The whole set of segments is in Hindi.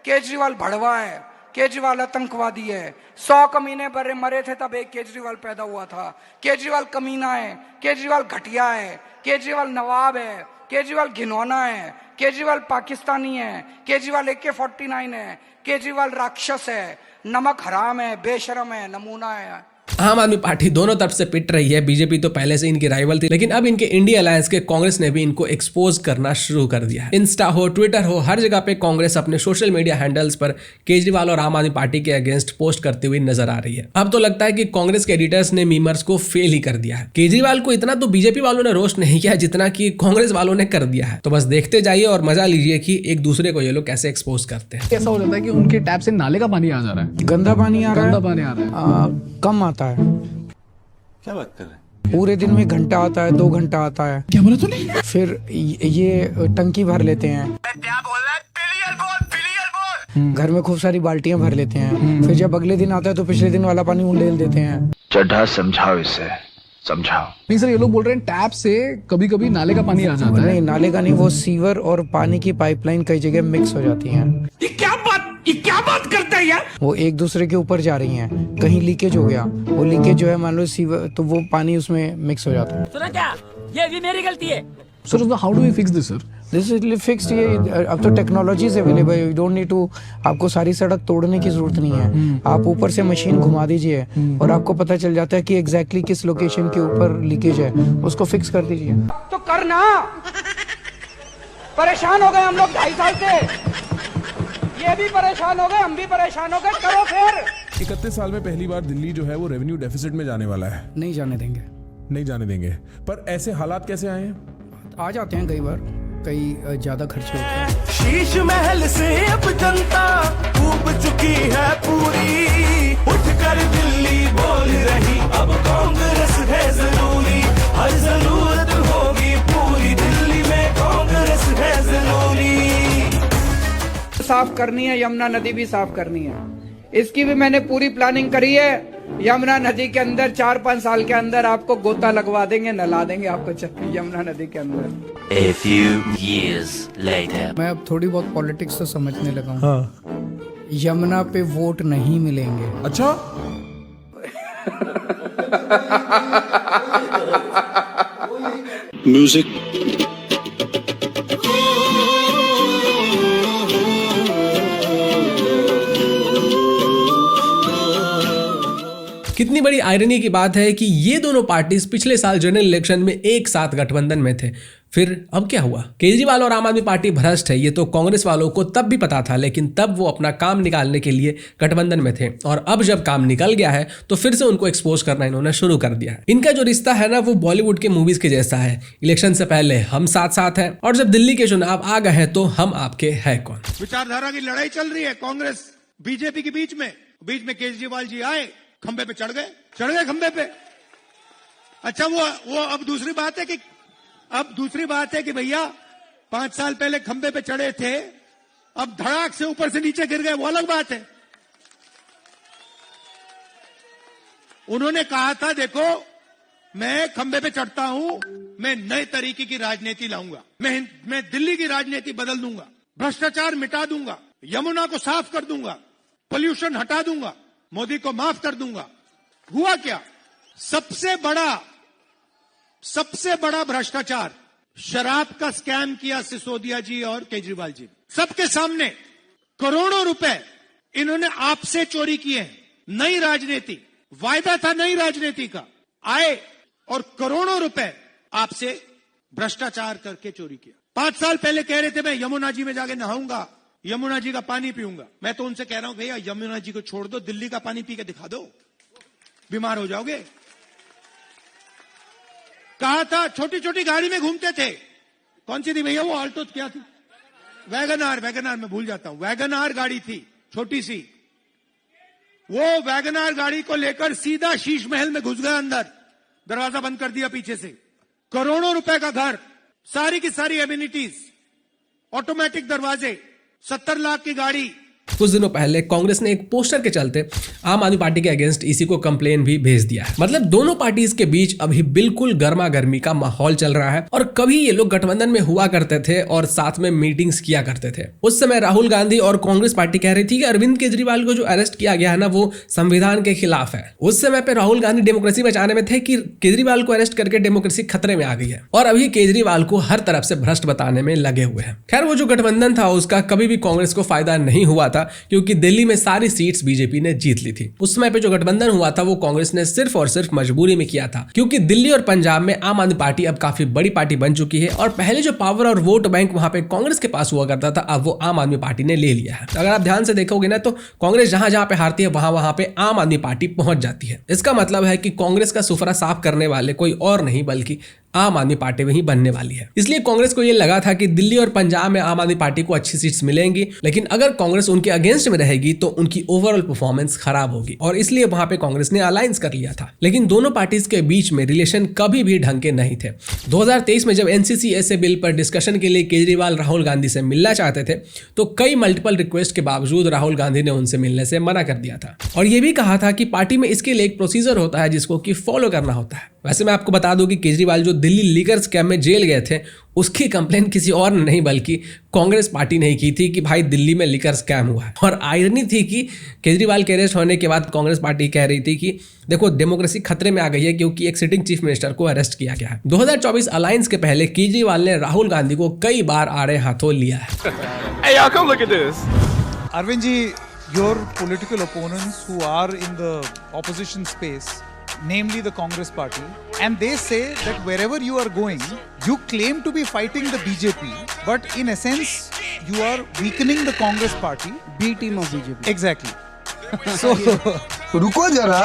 केजरीवाल भड़वा है, केजरीवाल आतंकवादी है। 100 कमीने मरे थे तब एक केजरीवाल पैदा हुआ था। केजरीवाल कमीना है, केजरीवाल घटिया है, केजरीवाल नवाब है, केजरीवाल घिनौना है, केजरीवाल पाकिस्तानी है, केजरीवाल AK-49 है, केजरीवाल राक्षस है, नमक हराम है, बेशरम है, नमूना है। आम आदमी पार्टी दोनों तरफ से पिट रही है। बीजेपी तो पहले से इनकी राइवल थी, लेकिन अब इनके इंडिया अलायंस के कांग्रेस ने भी इनको एक्सपोज करना शुरू कर दिया है। इंस्टा हो, ट्विटर हो, हर जगह पे कांग्रेस अपने सोशल मीडिया हैंडल्स पर केजरीवाल और आम आदमी पार्टी के अगेंस्ट पोस्ट करती हुई नजर आ रही है। अब तो लगता है कि कांग्रेस के एडिटर्स ने मीमर्स को फेल ही कर दिया है। केजरीवाल को इतना तो बीजेपी वालों ने रोस्ट नहीं किया जितना कि कांग्रेस वालों ने कर दिया है। तो बस देखते जाइए और मजा लीजिए कि एक दूसरे को ये लोग कैसे एक्सपोज करते हैं। ऐसा हो जाता है कि उनके टैप से नाले का पानी आ जा रहा है, गंदा पानी आ रहा है, गंदा पानी आ रहा है, कम आता है। क्या बात कर रहे हैं? पूरे दिन में 1 घंटा आता है, 2 घंटा आता है। क्या बोला तूने? फिर ये टंकी भर लेते हैं, क्या बोल रहा है? क्लियर बोल। घर में खूब सारी बाल्टियां भर लेते हैं। फिर जब अगले दिन आता है तो पिछले दिन वाला पानी उंडेल देते हैं। चड्ढा समझाओ इसे, समझाओ। नहीं सर, ये लोग बोल रहे हैं टैप से कभी कभी नाले का पानी आ जाता है। नहीं, नाले का नहीं, वो सीवर और पानी की पाइपलाइन कई जगह मिक्स हो जाती हैं। ये क्या बात करता है यार? वो एक दूसरे के ऊपर जा रही हैं। कहीं लीकेज हो गया, वो लीकेज जो है मान लो सीवर, तो वो पानी उसमें मिक्स हो जाता है। सुना क्या? ये भी मेरी गलती है। Sir how do we fix this sir? This is fixed. ये अब तो technology is available, you don't need to, आपको सारी सड़क तोड़ने की जरूरत नहीं है। आप ऊपर से मशीन घुमा दीजिए और आपको पता चल जाता है कि एग्जैक्टली किस लोकेशन के ऊपर लीकेज है, उसको फिक्स कर दीजिए। तो करना, परेशान हो गए हम लोग 2.5 साल से, ये भी परेशान हो गए, हम भी परेशान हो गए, करो फिर। 31 साल में पहली बार दिल्ली जो है वो रेवेन्यू डेफिसिट में जाने वाला है। नहीं जाने देंगे, नहीं जाने देंगे। पर ऐसे हालात कैसे आए हैं? आ जाते हैं कई बार, कई ज्यादा खर्चे होते हैं। शीश महल से अब जनता डूब चुकी है पूरी, उठकर दिल्ली बोल रही अब कांग्रेस है जरूरी, हर जरूरत होगी पूरी, दिल्ली में कांग्रेस है जरूरी। साफ करनी है, यमुना नदी भी साफ करनी है, इसकी भी मैंने पूरी प्लानिंग करी है। यमुना नदी के अंदर 4-5 साल के अंदर आपको गोता लगवा देंगे, नला देंगे आपको यमुना नदी के अंदर। A few years later. मैं अब थोड़ी बहुत पॉलिटिक्स तो समझने लगा हूँ। हाँ। यमुना पे वोट नहीं मिलेंगे। अच्छा। म्यूजिक। कितनी बड़ी आयरनी की बात है कि ये दोनों पार्टीज पिछले साल जनरल इलेक्शन में एक साथ गठबंधन में थे। फिर अब क्या हुआ? केजरीवाल और आम आदमी पार्टी भ्रष्ट है, ये तो कांग्रेस वालों को तब भी पता था, लेकिन तब वो अपना काम निकालने के लिए गठबंधन में थे। और अब जब काम निकल गया है तो फिर से उनको एक्सपोज करना इन्होंने शुरू कर दिया है। इनका जो रिश्ता है ना, वो बॉलीवुड के मूवीज के जैसा है। इलेक्शन से पहले हम साथ साथ हैं और जब दिल्ली के चुनाव आ गए हैं तो हम आपके है कौन। विचारधारा की लड़ाई चल रही है कांग्रेस बीजेपी के बीच में केजरीवाल जी आए, खंबे पे चढ़ गए खंबे पे। अच्छा, वो अब दूसरी बात है कि भैया 5 साल पहले खंबे पे चढ़े थे, अब धड़ाक से ऊपर से नीचे गिर गए, वो अलग बात है। उन्होंने कहा था देखो मैं खंबे पे चढ़ता हूं, मैं नए तरीके की राजनीति लाऊंगा, मैं दिल्ली की राजनीति बदल दूंगा, भ्रष्टाचार मिटा दूंगा, यमुना को साफ कर दूंगा, पोल्यूशन हटा दूंगा, मोदी को माफ कर दूंगा। हुआ क्या? सबसे बड़ा भ्रष्टाचार, शराब का स्कैम किया सिसोदिया जी और केजरीवाल जी। सबके सामने करोड़ों रुपए इन्होंने आपसे चोरी किए। नई राजनीति, वायदा था नई राजनीति का, आए और करोड़ों रुपए आपसे भ्रष्टाचार करके चोरी किया। 5 साल पहले कह रहे थे मैं यमुना जी में जाके नहाऊंगा, यमुना जी का पानी पीऊंगा। मैं तो उनसे कह रहा हूं भैया यमुना जी को छोड़ दो, दिल्ली का पानी पी के दिखा दो, बीमार हो जाओगे। कहा था छोटी छोटी गाड़ी में घूमते थे, कौन सी थी भैया वो? ऑल्टो क्या थी? वैगनार मैं भूल जाता हूं। वैगनार गाड़ी थी छोटी सी, वो वैगनार गाड़ी को लेकर सीधा शीश महल में घुस गया अंदर, दरवाजा बंद कर दिया पीछे से। करोड़ों रुपए का घर, सारी की सारी एमिनिटीज, ऑटोमेटिक दरवाजे, 70 लाख की गाड़ी, कुछ दिनों पहले कांग्रेस ने एक पोस्टर के चलते आम आदमी पार्टी के अगेंस्ट इसी को कंप्लेन भी भेज दिया है। मतलब दोनों पार्टीज के बीच अभी बिल्कुल गर्मा गर्मी का माहौल चल रहा है और कभी ये लोग गठबंधन में हुआ करते थे और साथ में मीटिंग्स किया करते थे। उस समय राहुल गांधी और कांग्रेस पार्टी कह रही थी कि अरविंद केजरीवाल को जो अरेस्ट किया गया है ना, वो संविधान के खिलाफ है। उस समय पे राहुल गांधी डेमोक्रेसी बचाने में थे कि केजरीवाल को अरेस्ट करके डेमोक्रेसी खतरे में आ गई है, और अभी केजरीवाल को हर तरफ से भ्रष्ट बताने में लगे हुए हैं। खैर, वो जो गठबंधन था उसका कभी भी कांग्रेस को फायदा नहीं हुआ था, क्योंकि दिल्ली में सारी सीट्स बीजेपी ने जीत ली थी। उस समय पे जो गठबंधन हुआ था वो कांग्रेस ने सिर्फ और सिर्फ मजबूरी में किया था, क्योंकि दिल्ली और पंजाब में आम आदमी पार्टी अब काफी बड़ी पार्टी बन चुकी है और पहले जो पावर और वोट बैंक वहां पे कांग्रेस के पास हुआ करता था, अब वो आम आदमी पार्टी ने ले लिया है। अगर आप ध्यान से देखोगे ना, तो कांग्रेस जहां जहां पे हारती है वहां पे आम आदमी पार्टी पहुंच जाती है। इसका मतलब है कि कांग्रेस का सुफरा साफ करने वाले कोई और नहीं बल्कि आम आदमी पार्टी में ही बनने वाली है। इसलिए कांग्रेस को यह लगा था कि दिल्ली और पंजाब में आम आदमी पार्टी को अच्छी सीट्स मिलेंगी, लेकिन अगर कांग्रेस उनके अगेंस्ट में रहेगी तो उनकी ओवरऑल परफॉर्मेंस खराब होगी, और इसलिए वहां पे कांग्रेस ने अलायंस कर लिया था। लेकिन दोनों पार्टीज के बीच में रिलेशन कभी भी ढंग के नहीं थे। 2023 में जब एनसीसीएसए बिल पर डिस्कशन के लिए केजरीवाल राहुल गांधी से मिलना चाहते थे, तो कई मल्टीपल रिक्वेस्ट के बावजूद राहुल गांधी ने उनसे मिलने से मना कर दिया था, और यह भी कहा था कि पार्टी में इसके लिए एक प्रोसीजर होता है जिसको कि फॉलो करना होता है। वैसे मैं आपको बता दूं कि केजरीवाल जो दिल्ली लीकर स्कैम में जेल गए थे, उसकी कंप्लेन किसी और ने नहीं बल्कि कांग्रेस पार्टी ने की थी कि भाई दिल्ली में लीकर स्कैम हुआ है। और आयरनी थी कि केजरीवाल के अरेस्ट होने के बाद कांग्रेस पार्टी कह रही थी कि देखो डेमोक्रेसी खतरे में आ गई है क्योंकि एक सिटिंग चीफ मिनिस्टर को अरेस्ट किया गया है। 2024 अलायंस के पहले केजरीवाल ने राहुल गांधी को कई बार आड़े हाथों लिया है। Hey, y'all, come look at this. Arvind ji, your political opponents who are in the opposition space, namely the Congress party, and they say that wherever you are going, you claim to be fighting the BJP, but in essence, you are weakening the Congress party. B team of BJP. Exactly. So, रुको जरा,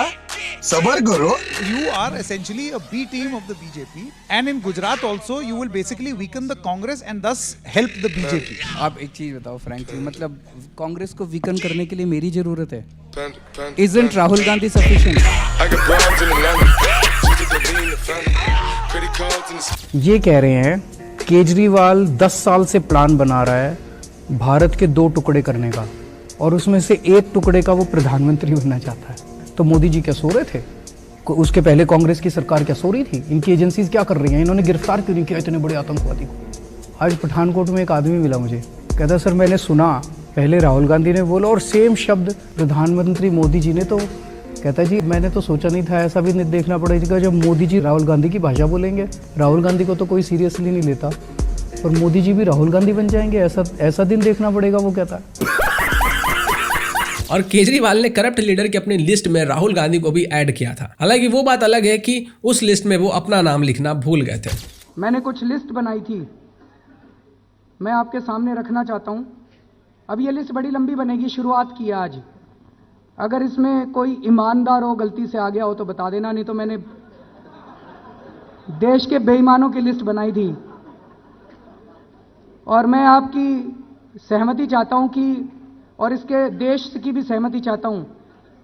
सबर करो. You are essentially a B team of the BJP, and in Gujarat also, you will basically weaken the Congress and thus help the BJP. आप एक चीज बताओ फ्रैंकली, मतलब कांग्रेस को वीकन करने के लिए मेरी जरूरत है? Isn't Rahul Gandhi sufficient? ये कह रहे हैं केजरीवाल 10 साल से प्लान बना रहा है भारत के 2 टुकड़े करने का, और उसमें से एक टुकड़े का वो प्रधानमंत्री बनना चाहता है। तो मोदी जी क्या सो रहे थे? उसके पहले कांग्रेस की सरकार क्या सो रही थी? इनकी एजेंसीज क्या कर रही हैं? इन्होंने गिरफ्तार क्यों नहीं किया इतने बड़े आतंकवादी को? आज पठानकोट में एक आदमी मिला मुझे, कहता सर मैंने सुना पहले राहुल गांधी ने बोला और सेम शब्द प्रधानमंत्री मोदी जी ने, तो कहता जी मैंने तो सोचा नहीं था, ऐसा भी देखना पड़ेगा जब मोदी जी राहुल गांधी की भाषा बोलेंगे। राहुल गांधी को तो कोई सीरियसली नहीं लेता, और मोदी जी भी राहुल गांधी बन जाएंगे, ऐसा दिन देखना पड़ेगा, वो कहता है। और केजरीवाल ने करप्ट लीडर की अपनी लिस्ट में राहुल गांधी को भी ऐड किया था। हालांकि वो बात अलग है कि उस लिस्ट में वो अपना नाम लिखना भूल गए थे। मैंने कुछ लिस्ट बनाई थी, मैं आपके सामने रखना चाहता हूं। अब ये लिस्ट बड़ी लंबी बनेगी, शुरुआत की है आज। अगर इसमें कोई ईमानदार हो, गलती से आ गया हो तो बता देना, नहीं तो मैंने देश के बेईमानों की लिस्ट बनाई थी, और मैं आपकी सहमति चाहता हूं कि, और इसके देश की भी सहमति चाहता हूं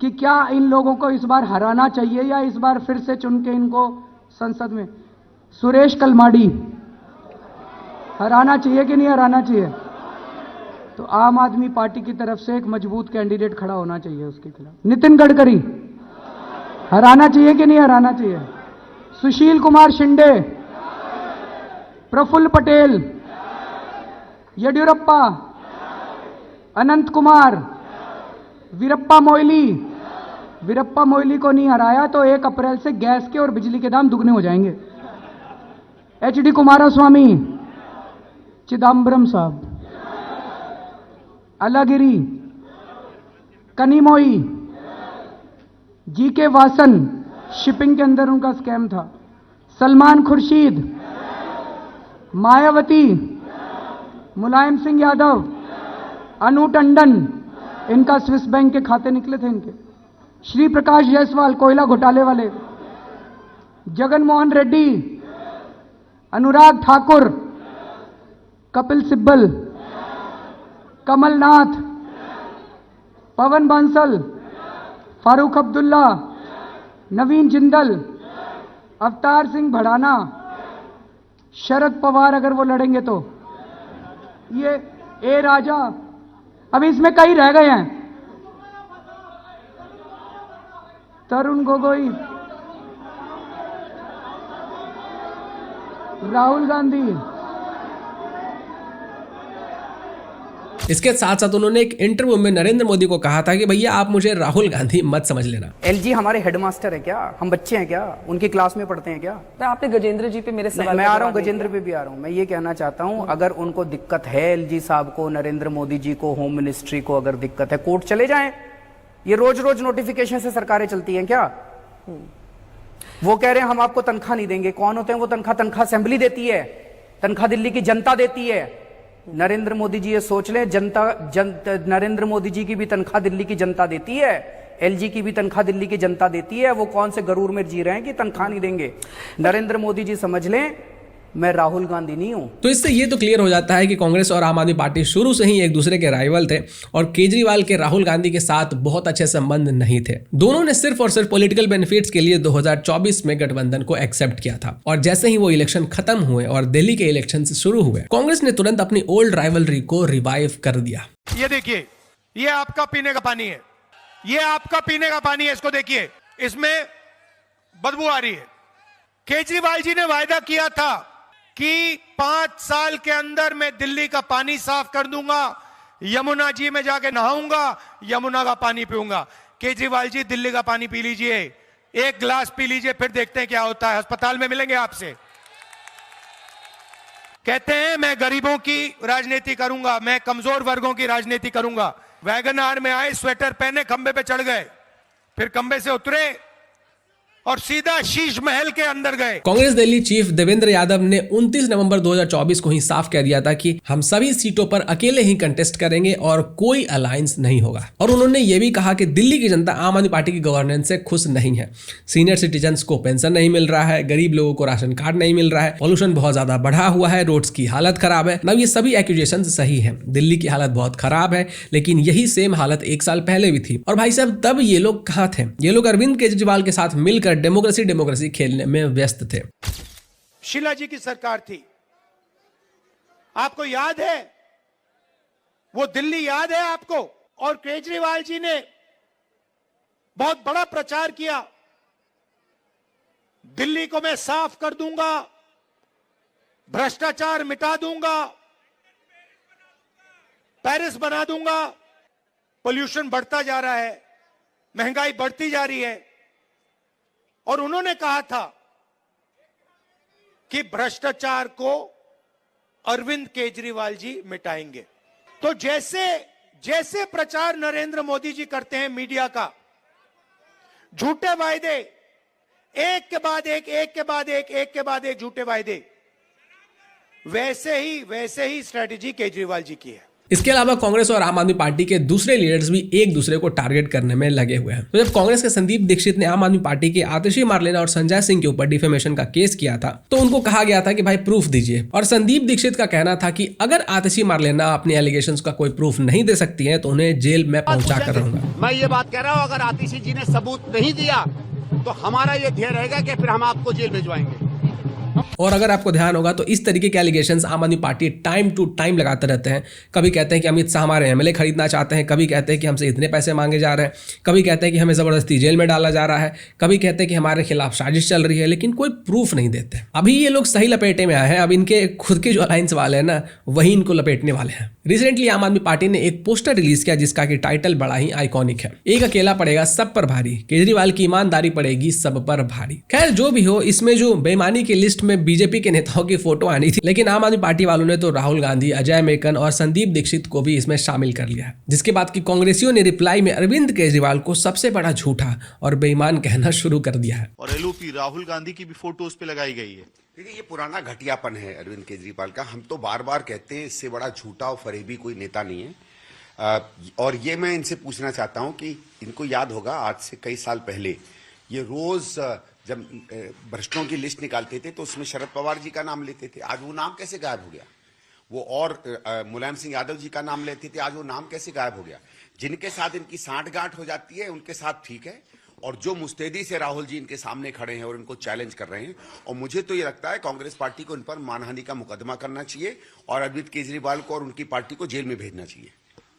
कि क्या इन लोगों को इस बार हराना चाहिए या इस बार फिर से चुन के इनको संसद में सुरेश कलमाड़ी हराना चाहिए कि नहीं हराना चाहिए? तो आम आदमी पार्टी की तरफ से एक मजबूत कैंडिडेट खड़ा होना चाहिए उसके खिलाफ। नितिन गडकरी हराना चाहिए कि नहीं हराना चाहिए? सुशील कुमार शिंदे, प्रफुल्ल पटेल, येडियुरप्पा, अनंत कुमार, वीरप्पा मोइली। वीरप्पा मोइली को नहीं हराया तो 1 अप्रैल से गैस के और बिजली के दाम दुगने हो जाएंगे। HD कुमारस्वामी, चिदम्बरम साहब, अलागिरी, कनिमोई, GK वासन, शिपिंग के अंदर उनका स्कैम था, सलमान खुर्शीद, मायावती, मुलायम सिंह यादव, अनु टंडन, इनका स्विस बैंक के खाते निकले थे इनके, श्री प्रकाश जायसवाल कोयला घोटाले वाले, जगन मोहन रेड्डी, अनुराग ठाकुर, कपिल सिब्बल, कमलनाथ, पवन बांसल, फारूक अब्दुल्ला, नवीन जिंदल, अवतार सिंह भड़ाना, शरद पवार अगर वो लड़ेंगे तो, ये ए राजा, अभी इसमें कई रह गए हैं, तरुण गोगोई, राहुल गांधी। इसके साथ साथ उन्होंने एक इंटरव्यू में नरेंद्र मोदी को कहा था कि भैया आप मुझे राहुल गांधी मत समझ लेना। एलजी हमारे हेडमास्टर है क्या? हम बच्चे हैं क्या? उनकी क्लास में पढ़ते हैं क्या? आपने गजेंद्र जी पे मेरे सवाल, मैं आ रहा हूँ, गजेंद्र पे भी आ रहा हूँ। मैं ये कहना चाहता हूँ, अगर उनको दिक्कत है, एलजी साहब को, नरेंद्र मोदी जी को, होम मिनिस्ट्री को अगर दिक्कत है, कोर्ट चले जाएं। ये रोज रोज नोटिफिकेशन से सरकारें चलती हैं क्या? वो कह रहे हैं हम आपको तनख्वाह नहीं देंगे। कौन होते हैं वो तनख्वाह असेंबली देती है, तनख्वाह दिल्ली की जनता देती है। नरेंद्र मोदी जी ये सोच लें, नरेंद्र मोदी जी की भी तनख्वाह दिल्ली की जनता देती है, एलजी की भी तनख्वाह दिल्ली की जनता देती है। वो कौन से गरूर में जी रहे हैं कि तनख्वाह नहीं देंगे? नरेंद्र मोदी जी समझ लें, मैं राहुल गांधी नहीं हूं। तो इससे ये तो क्लियर हो जाता है कि कांग्रेस और आम आदमी पार्टी शुरू से ही एक दूसरे के राइवल थे और केजरीवाल के राहुल गांधी के साथ बहुत अच्छे संबंध नहीं थे। दोनों ने सिर्फ और सिर्फ पॉलिटिकल बेनिफिट्स के लिए 2024 में गठबंधन को एक्सेप्ट किया था और जैसे ही वो इलेक्शन खत्म हुए और दिल्ली के इलेक्शन शुरू हुए, कांग्रेस ने तुरंत अपनी ओल्ड राइवलरी को रिवाइव कर दिया। ये देखिए, ये आपका पीने का पानी है, ये आपका पीने का पानी है, इसको देखिए, इसमें बदबू आ रही है। केजरीवाल जी ने वायदा किया था कि 5 साल के अंदर मैं दिल्ली का पानी साफ कर दूंगा, यमुना जी में जाके नहाऊंगा, यमुना का पानी पीऊंगा। केजरीवाल जी, दिल्ली का पानी पी लीजिए, 1 गिलास पी लीजिए, फिर देखते हैं क्या होता है। अस्पताल में मिलेंगे आपसे। कहते हैं मैं गरीबों की राजनीति करूंगा, मैं कमजोर वर्गों की राजनीति करूंगा। वैगन आर में आए, स्वेटर पहने, खंबे पे चढ़ गए, फिर खंबे से उतरे और सीधा शीश महल के अंदर गए। कांग्रेस दिल्ली चीफ देवेंद्र यादव ने 29 नवंबर 2024 को ही साफ कह दिया था कि हम सभी सीटों पर अकेले ही कंटेस्ट करेंगे और कोई अलायंस नहीं होगा। और उन्होंने ये भी कहा कि दिल्ली की जनता आम आदमी पार्टी की गवर्नेंस से खुश नहीं है। सीनियर सिटीजन्स को पेंशन नहीं मिल रहा है, गरीब लोगों को राशन कार्ड नहीं मिल रहा है, पॉल्यूशन बहुत ज्यादा बढ़ा हुआ है, रोड्स की हालत खराब है। अब ये सभी एक्यूजेशन सही है, दिल्ली की हालत बहुत खराब है, लेकिन यही सेम हालत 1 साल पहले भी थी। और भाई साहब, तब ये लोग कहाँ थे? ये लोग अरविंद केजरीवाल के साथ मिलकर डेमोक्रेसी खेलने में व्यस्त थे। शीला जी की सरकार थी, आपको याद है? वो दिल्ली याद है आपको? और केजरीवाल जी ने बहुत बड़ा प्रचार किया, दिल्ली को मैं साफ कर दूंगा, भ्रष्टाचार मिटा दूंगा, पेरिस बना दूंगा। पोल्यूशन बढ़ता जा रहा है, महंगाई बढ़ती जा रही है, और उन्होंने कहा था कि भ्रष्टाचार को अरविंद केजरीवाल जी मिटाएंगे। तो जैसे जैसे प्रचार नरेंद्र मोदी जी करते हैं मीडिया का, झूठे वायदे, एक के बाद एक, एक के बाद एक, एक के बाद एक झूठे वायदे, वैसे ही स्ट्रेटेजी केजरीवाल जी की है। इसके अलावा कांग्रेस और आम आदमी पार्टी के दूसरे लीडर्स भी एक दूसरे को टारगेट करने में लगे हुए हैं। तो जब कांग्रेस के संदीप दीक्षित ने आम आदमी पार्टी के आतिशी मारलेना और संजय सिंह के ऊपर डिफेमेशन का केस किया था, तो उनको कहा गया था कि भाई प्रूफ दीजिए। और संदीप दीक्षित का कहना था कि अगर आतिशी मारलेना अपने एलिगेशंस का कोई प्रूफ नहीं दे सकती है तो उन्हें जेल में पहुंचा कर रहूंगा। मैं ये बात कह रहा हूँ, अगर आतिशी जी ने सबूत नहीं दिया तो हमारा ये ध्येय रहेगा कि फिर हम आपको जेल भिजवाएंगे। और अगर आपको ध्यान होगा तो इस तरीके के एलिगेशंस आम आदमी पार्टी टाइम टू टाइम लगाते रहते हैं। कभी कहते हैं कि अमित शाह हमारे एमएलए खरीदना चाहते हैं, कभी कहते हैं कि हमसे इतने पैसे मांगे जा रहे हैं, कभी कहते हैं कि हमें जबरदस्ती जेल में डाला जा रहा है, कभी कहते हैं कि हमारे खिलाफ साजिश चल रही है, लेकिन कोई प्रूफ नहीं देते। अभी ये लोग सही लपेटे में आए हैं। अब इनके खुद के जो अलायंस वाले हैं ना, वही इनको लपेटने वाले हैं। रिसेंटली आम आदमी पार्टी ने एक पोस्टर रिलीज किया जिसका कि टाइटल बड़ा ही आइकॉनिक है, एक अकेला पड़ेगा सब पर भारी, केजरीवाल की ईमानदारी पड़ेगी सब पर भारी। खैर जो भी हो, इसमें जो बेईमानी की लिस्ट में बीजेपी के नेताओं की फोटो आनी थी, लेकिन आम आदमी पार्टी वालों ने तो राहुल गांधी, अजय मेकन और संदीप दीक्षित को भी इसमें शामिल कर लिया है। जिसके बाद की कांग्रेसियों ने रिप्लाई में अरविंद केजरीवाल को सबसे बड़ा झूठा और बेईमान कहना शुरू कर दिया है। और एलओपी राहुल गांधी की भी फोटो उस पे लगाई गई है। देखिए, ये पुराना घटियापन है अरविंद केजरीवाल का। हम तो बार बार कहते हैं इससे बड़ा झूठा और फरेबी कोई नेता नहीं है। और ये मैं इनसे पूछना चाहता हूं कि इनको याद होगा, आज से कई साल पहले ये रोज जब भ्रष्टों की लिस्ट निकालते थे तो उसमें शरद पवार जी का नाम लेते थे। आज वो नाम कैसे गायब हो गया? वो और मुलायम सिंह यादव जी का नाम लेते थे, आज वो नाम कैसे गायब हो गया? जिनके साथ इनकी सांठगांठ हो जाती है उनके साथ ठीक है, और जो मुस्तैदी से राहुल जी इनके सामने खड़े हैं और इनको चैलेंज कर रहे हैं, और मुझे तो ये लगता है कांग्रेस पार्टी को इन पर मानहानि का मुकदमा करना चाहिए और अरविंद केजरीवाल को और उनकी पार्टी को जेल में भेजना चाहिए।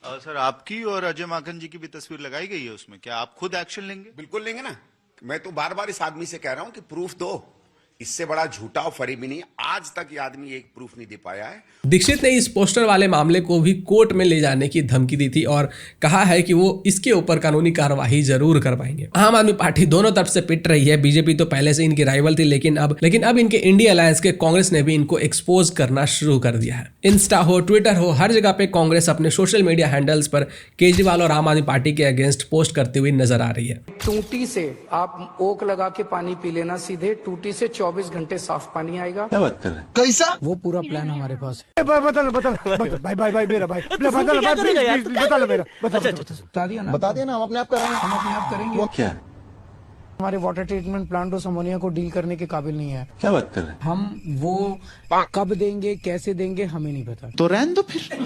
सर आपकी और अजय माकन जी की भी तस्वीर लगाई गई है उसमें, क्या आप खुद एक्शन लेंगे? बिल्कुल लेंगे ना। मैं तो बार बार इस आदमी से कह रहा हूं कि प्रूफ दो। इससे बड़ा झूठा और फरेबी नहीं, आज तक ये आदमी एक प्रूफ नहीं दे पाया है। दीक्षित ने इस पोस्टर वाले मामले को भी कोर्ट में ले जाने की धमकी दी थी और कहा है कि वो इसके ऊपर कानूनी कार्रवाई जरूर करवाएंगे। आम आदमी पार्टी दोनों तरफ से पिट रही है। बीजेपी तो पहले से इनकी राइवल थी, लेकिन अब इनके इंडिया अलायंस के कांग्रेस ने भी इनको एक्सपोज करना शुरू कर दिया है। इंस्टा हो, ट्विटर हो, हर जगह पे कांग्रेस अपने सोशल मीडिया हैंडल्स पर केजरीवाल और आम आदमी पार्टी के अगेंस्ट पोस्ट करती हुई नजर आ रही है। टूटी से आप ओक लगा के पानी पी लेना, सीधे टूटी से 24 घंटे साफ पानी आएगा। क्या बात कर रहे हैं? कैसा? वो पूरा प्लान हमारे पास है। बता दिया ना, हम अपने आप करेंगे। वो क्या? हमारे वाटर ट्रीटमेंट प्लांट उस अमोनिया को डील करने के काबिल नहीं है। क्या बात कर रहे हैं? हम वो कब देंगे, कैसे देंगे, हमें नहीं पता। तो रहने दो फिर।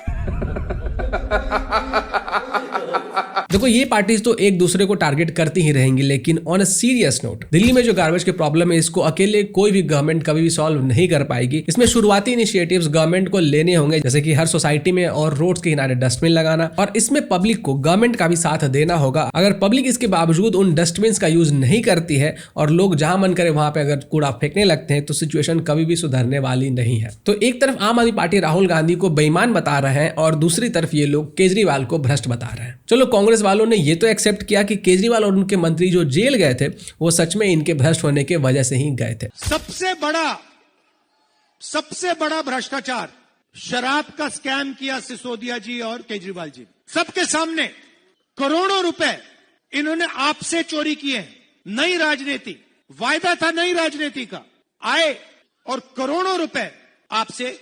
देखो, ये पार्टीज तो एक दूसरे को टारगेट करती ही रहेंगी, लेकिन on a serious note, Delhi में जो गार्बेज की प्रॉब्लम है, इसको अकेले कोई भी गवर्नमेंट कभी भी सॉल्व नहीं कर पाएगी। इसमें शुरुआती इनिशिएटिव्स गवर्नमेंट को लेने होंगे, जैसे कि हर सोसाइटी में और रोड्स के किनारे डस्टबिन लगाना, और इसमें पब्लिक को गवर्नमेंट का भी साथ देना होगा। अगर पब्लिक इसके बावजूद उन डस्टबिन का यूज नहीं करती है और लोग जहां मन करे वहां पे अगर कूड़ा फेंकने लगते हैं, तो सिचुएशन कभी भी सुधरने वाली नहीं है। तो एक तरफ आम आदमी पार्टी राहुल गांधी को बेईमान बता रहे हैं और दूसरी तरफ ये लोग केजरीवाल को भ्रष्ट बता रहे हैं। चलो, कांग्रेस वालों ने ये तो एक्सेप्ट किया कि केजरीवाल और उनके मंत्री जो जेल गए थे वो सच में इनके भ्रष्ट होने के वजह से ही गए थे। सबसे बड़ा भ्रष्टाचार शराब का स्कैम किया सिसोदिया जी और केजरीवाल जी। सबके सामने करोड़ों रुपए इन्होंने आपसे चोरी किए हैं। नई राजनीति, वायदा था नई राजनीति का, आए और करोड़ों रुपए आपसे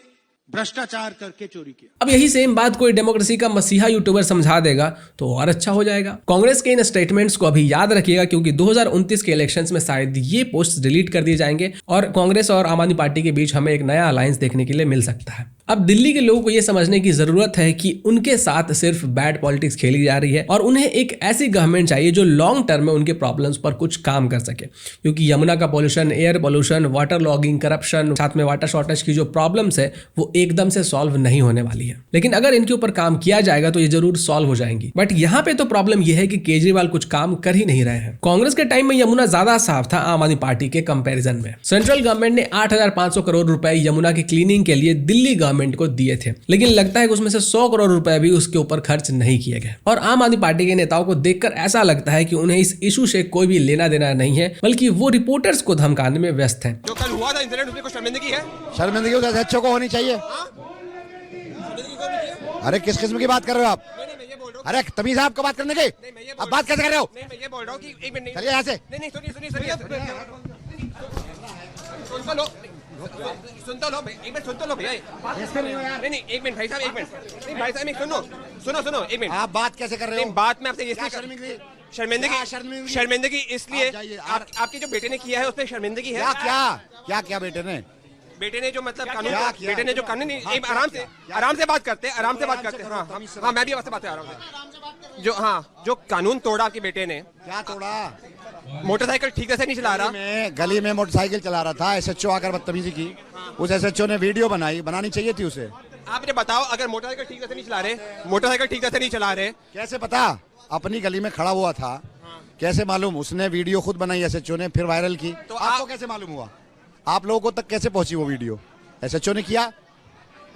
भ्रष्टाचार करके चोरी किया। अब यही सेम बात कोई डेमोक्रेसी का मसीहा यूट्यूबर समझा देगा तो और अच्छा हो जाएगा। कांग्रेस के इन स्टेटमेंट्स को अभी याद रखिएगा, क्योंकि 2029 के इलेक्शंस में शायद ये पोस्ट डिलीट कर दिए जाएंगे और कांग्रेस और आम आदमी पार्टी के बीच हमें एक नया अलायंस देखने के लिए मिल सकता है। अब दिल्ली के लोगों को यह समझने की जरूरत है कि उनके साथ सिर्फ बैड पॉलिटिक्स खेली जा रही है और उन्हें एक ऐसी गवर्नमेंट चाहिए जो लॉन्ग टर्म में उनके प्रॉब्लम्स पर कुछ काम कर सके, क्योंकि यमुना का pollution, air pollution, water logging, corruption, साथ में वाटर शॉर्टेज की जो प्रॉब्लम्स है वो एकदम से सॉल्व नहीं होने वाली है। लेकिन अगर इनके ऊपर काम किया जाएगा तो ये जरूर सॉल्व हो जाएंगी। बट यहाँ पे तो प्रॉब्लम यह है कि केजरीवाल कुछ काम कर ही नहीं रहे हैं। कांग्रेस के टाइम में यमुना ज्यादा साफ था आम आदमी पार्टी के कंपैरिजन में। सेंट्रल गवर्नमेंट ने 8,500 करोड़ रुपए यमुना की क्लीनिंग के लिए दिल्ली गवर्नमेंट को दिए थे, लेकिन लगता है कि उसमें से 100 करोड़ रुपए भी उसके ऊपर खर्च नहीं किए गए। और आम आदमी पार्टी के नेताओं को देखकर ऐसा लगता है कि उन्हें इस इशू से कोई भी लेना देना नहीं है, बल्कि वो रिपोर्टर्स को धमकाने में व्यस्त हैं। जो कल हुआ था इंसिडेंट, उसमें कोई शर्मिंदगी है? शर्मिंदगी उस एसएचओ को होनी चाहिए। अरे किस किस्म की बात कर रहे हो आप? अरे तमीज है आपको बात करने की? आप बात कैसे कर रहे हो? मैं ये बोल रहा हूँ कि एक मिनट, चलिए यहाँ से। नहीं सुनिए सुन तो लो, एक मिनट सुन तो लो भैया। नहीं एक मिनट भाई साहब, एक मिनट। नहीं भाई साहब, सुनो एक मिनट। आप बात कैसे कर रहे हो? बात में आपसे शर्मिंदगी इसलिए आपके जो बेटे ने किया है उसमें शर्मिंदगी है। क्या बेटे ने जो मतलब कानून, बेटे ने जो कानून, आराम से बात करते हैं। हाँ, मैं भी आपसे बात कर रहा हूँ। जो कानून तोड़ा आपके बेटे ने। क्या तोड़ा? मोटरसाइकिल ठीक से नहीं चला रहा। मैं गली में मोटरसाइकिल चला रहा था, एसएचओ आकर बदतमीजी की। उस एसएचओ ने वीडियो बनानी चाहिए थी उसे। आप मुझे बताओ, अगर मोटरसाइकिल ठीक से नहीं चला रहे, कैसे पता? अपनी गली में खड़ा हुआ था, कैसे मालूम? उसने वीडियो खुद बनाई एसएचओ ने, फिर वायरल की। तो आपको कैसे मालूम हुआ? आप लोगों को तक कैसे पहुंची वो वीडियो? एसएचओ ने किया,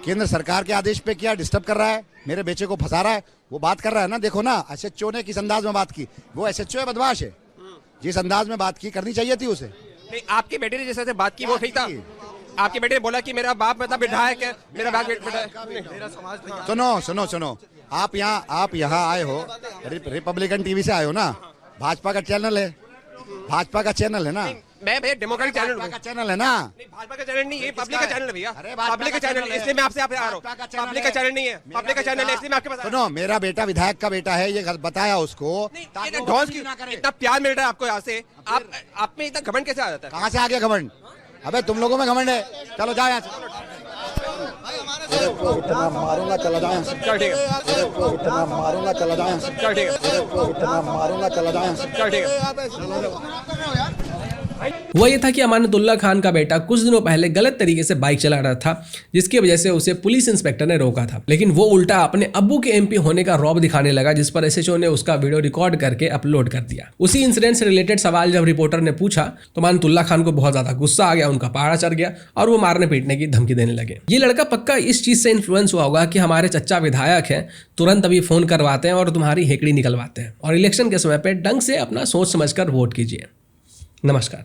केंद्र सरकार के आदेश पे किया। डिस्टर्ब कर रहा है, मेरे बेचे को फंसा रहा है, वो बात कर रहा है ना। देखो ना, एसएचओ ने किस अंदाज में बात की। वो एसएचओ है, बदमाश है। जिस अंदाज में बात की करनी चाहिए थी उसे। नहीं, आपके बेटे ने जैसे बात की वो ठीक था। आपके बेटे ने बोला कि मेरा बाप मतलब विधायक है, मेरा बाप सुनो, आप यहाँ आए हो, रिपब्लिकन टीवी से आए हो ना? भाजपा का चैनल है ना? मैं भैया डेमोक्रेटिक चैनल है ना? भाजपा का चैनल नहीं है, पब्लिक का चैनल है भैया। पब्लिक का चैनल, इसलिए मैं आपसे आ रहा हूँ। पब्लिक का चैनल नहीं है, पब्लिक का चैनल है, इसलिए मैं आपके पास। सुनो, मेरा बेटा विधायक का बेटा है, ये बताया उसको। इतना प्यार मिल रहा है आपको यहाँ से, आप में इतना घमंड कैसे आ जाता है? कहाँ से आ गया घमंड? अबे तुम लोगों में घमंड है। चलो जाओ यहाँ से। इतना मारूंगा, चला जाओ यहाँ से। चल ठीक है। इतना मारूंगा, चला जाओ यहाँ से। चल ठीक है। इतना मारूंगा, चला जाओ यहाँ से। चल ठीक है। हुआ ये था कि अमानतुल्लाह खान का बेटा कुछ दिनों पहले गलत तरीके से बाइक चला रहा था, जिसकी वजह से उसे पुलिस इंस्पेक्टर ने रोका था, लेकिन वो उल्टा अपने अब्बू के एमपी होने का रौब दिखाने लगा, जिस पर एसएचओ ने उसका वीडियो रिकॉर्ड करके अपलोड कर दिया। उसी इंसिडेंट से रिलेटेड सवाल जब रिपोर्टर ने पूछा तो अमानतुल्लाह खान को बहुत ज्यादा गुस्सा आ गया, उनका पारा चढ़ गया और वो मारने पीटने की धमकी देने लगे। ये लड़का पक्का इस चीज से इन्फ्लुएंस हुआ होगा कि हमारे चच्चा विधायक हैं, तुरंत अभी फोन करवाते हैं और तुम्हारी हेकड़ी निकलवाते हैं, और इलेक्शन के समय पे ढंग से अपना सोच समझकर वोट कीजिए। नमस्कार।